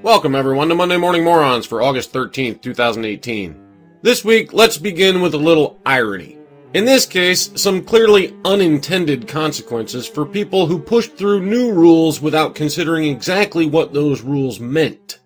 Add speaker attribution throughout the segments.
Speaker 1: Welcome everyone to Monday Morning Morons for August 13th, 2018. This week, let's begin with a little irony. In this case, some clearly unintended consequences for people who pushed through new rules without considering exactly what those rules meant.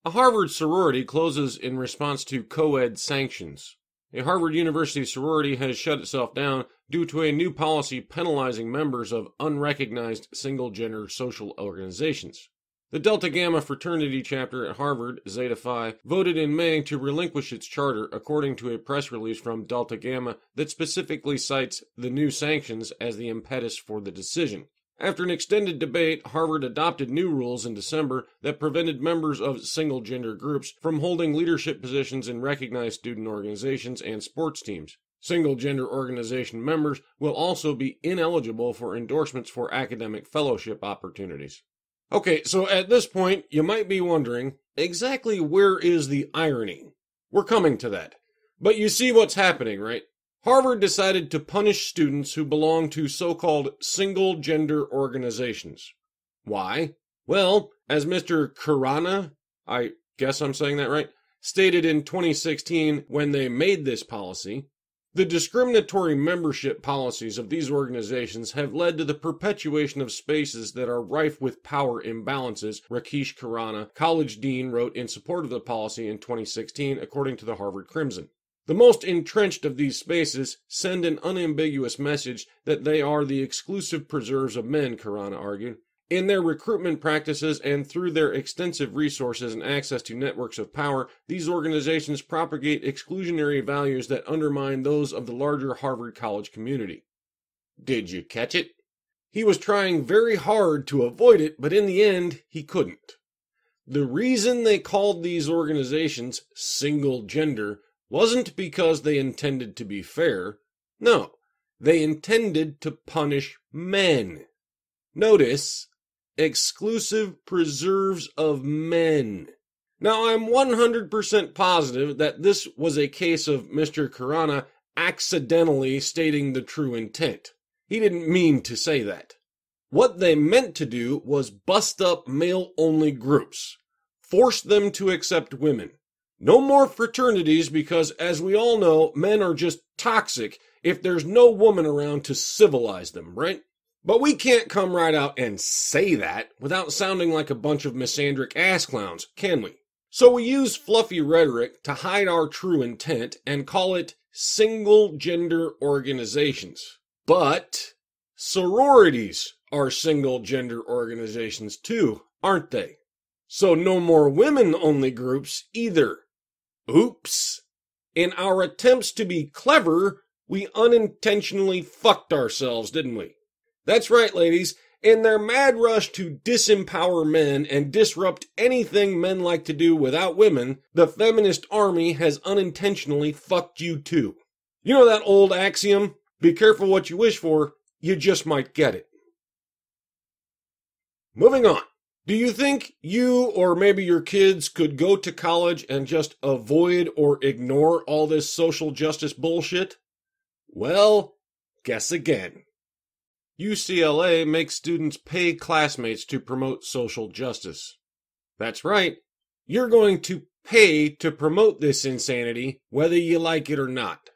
Speaker 1: A Harvard sorority closes in response to co-ed sanctions. A Harvard University sorority has shut itself down due to a new policy penalizing members of unrecognized single-gender social organizations. The Delta Gamma fraternity chapter at Harvard, Zeta Phi, voted in May to relinquish its charter, according to a press release from Delta Gamma that specifically cites the new sanctions as the impetus for the decision. After an extended debate, Harvard adopted new rules in December that prevented members of single-gender groups from holding leadership positions in recognized student organizations and sports teams. Single-gender organization members will also be ineligible for endorsements for academic fellowship opportunities. Okay, so at this point, you might be wondering, exactly where is the irony? We're coming to that. But you see what's happening, right? Harvard decided to punish students who belong to so-called single-gender organizations. Why? Well, as Mr. Khurana, I guess I'm saying that right, stated in 2016 when they made this policy, the discriminatory membership policies of these organizations have led to the perpetuation of spaces that are rife with power imbalances, Rakesh Khurana, college dean, wrote in support of the policy in 2016, according to the Harvard Crimson. The most entrenched of these spaces send an unambiguous message that they are the exclusive preserves of men, Khurana argued. In their recruitment practices and through their extensive resources and access to networks of power, these organizations propagate exclusionary values that undermine those of the larger Harvard College community. Did you catch it? He was trying very hard to avoid it, but in the end, he couldn't. The reason they called these organizations single-gender wasn't because they intended to be fair. No, they intended to punish men. Notice, exclusive preserves of men. Now, I'm 100% positive that this was a case of Mr. Khurana accidentally stating the true intent. He didn't mean to say that. What they meant to do was bust up male-only groups, force them to accept women. No more fraternities because, as we all know, men are just toxic if there's no woman around to civilize them, right? But we can't come right out and say that without sounding like a bunch of misandric ass clowns, can we? So we use fluffy rhetoric to hide our true intent and call it single-gender organizations. But sororities are single-gender organizations too, aren't they? So no more women-only groups either. Oops. In our attempts to be clever, we unintentionally fucked ourselves, didn't we? That's right, ladies. In their mad rush to disempower men and disrupt anything men like to do without women, the feminist army has unintentionally fucked you too. You know that old axiom? Be careful what you wish for, you just might get it. Moving on. Do you think you or maybe your kids could go to college and just avoid or ignore all this social justice bullshit? Well, guess again. UCLA makes students pay classmates to promote social justice. That's right. You're going to pay to promote this insanity, whether you like it or not.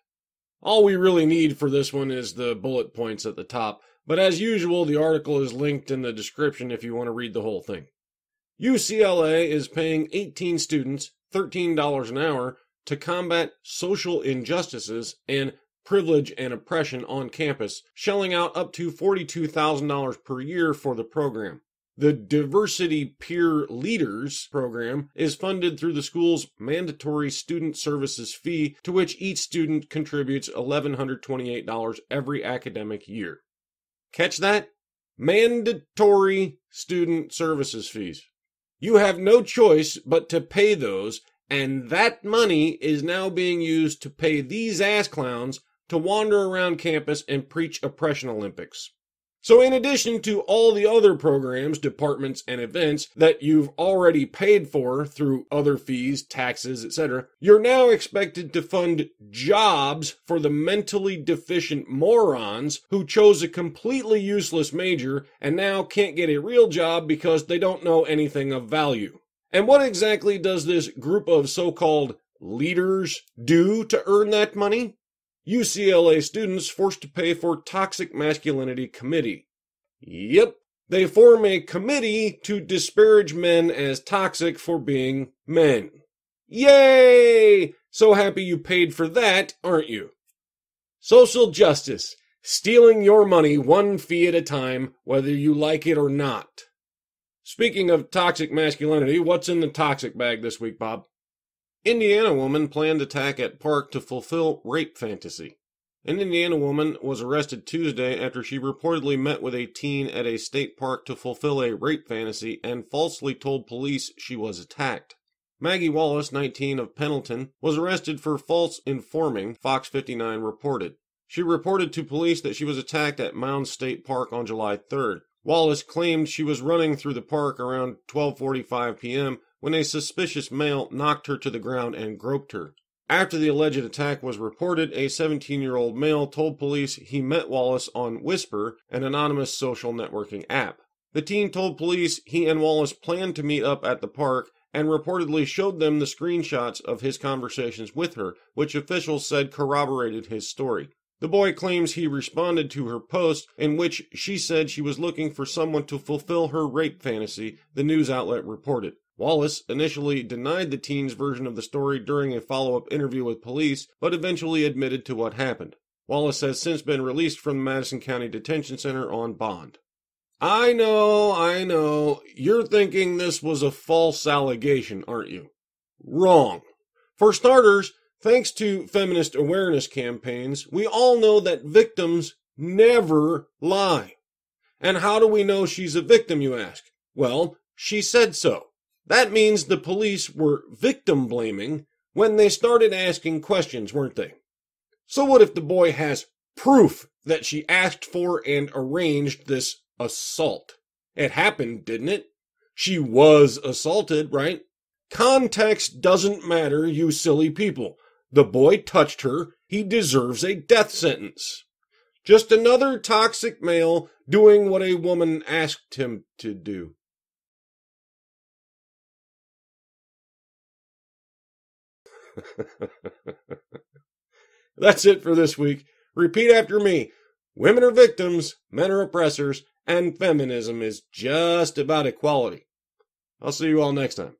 Speaker 1: All we really need for this one is the bullet points at the top, but as usual, the article is linked in the description if you want to read the whole thing. UCLA is paying 18 students $13 an hour to combat social injustices and privilege and oppression on campus, shelling out up to $42,000 per year for the program. The Diversity Peer Leaders program is funded through the school's mandatory student services fee, to which each student contributes $1,128 every academic year. Catch that? Mandatory student services fees. You have no choice but to pay those, and that money is now being used to pay these ass clowns to wander around campus and preach oppression Olympics. So in addition to all the other programs, departments, and events that you've already paid for through other fees, taxes, etc., you're now expected to fund jobs for the mentally deficient morons who chose a completely useless major and now can't get a real job because they don't know anything of value. And what exactly does this group of so-called leaders do to earn that money? UCLA students forced to pay for Toxic Masculinity Committee. Yep, they form a committee to disparage men as toxic for being men. Yay! So happy you paid for that, aren't you? Social justice. Stealing your money one fee at a time, whether you like it or not. Speaking of toxic masculinity, what's in the toxic bag this week, Bob? Indiana woman planned attack at park to fulfill rape fantasy. An Indiana woman was arrested Tuesday after she reportedly met with a teen at a state park to fulfill a rape fantasy and falsely told police she was attacked. Maggie Wallace, 19, of Pendleton, was arrested for false informing, Fox 59 reported. She reported to police that she was attacked at Mounds State Park on July 3rd. Wallace claimed she was running through the park around 12:45 p.m. when a suspicious male knocked her to the ground and groped her. After the alleged attack was reported, a 17-year-old male told police he met Wallace on Whisper, an anonymous social networking app. The teen told police he and Wallace planned to meet up at the park and reportedly showed them the screenshots of his conversations with her, which officials said corroborated his story. The boy claims he responded to her post in which she said she was looking for someone to fulfill her rape fantasy, the news outlet reported. Wallace initially denied the teen's version of the story during a follow-up interview with police, but eventually admitted to what happened. Wallace has since been released from the Madison County Detention Center on bond. I know. You're thinking this was a false allegation, aren't you? Wrong. For starters, thanks to feminist awareness campaigns, we all know that victims never lie. And how do we know she's a victim, you ask? Well, she said so. That means the police were victim blaming when they started asking questions, weren't they? So what if the boy has proof that she asked for and arranged this assault? It happened, didn't it? She was assaulted, right? Context doesn't matter, you silly people. The boy touched her. He deserves a death sentence. Just another toxic male doing what a woman asked him to do. That's it for this week. Repeat after me. Women are victims, men are oppressors, and feminism is just about equality. I'll see you all next time.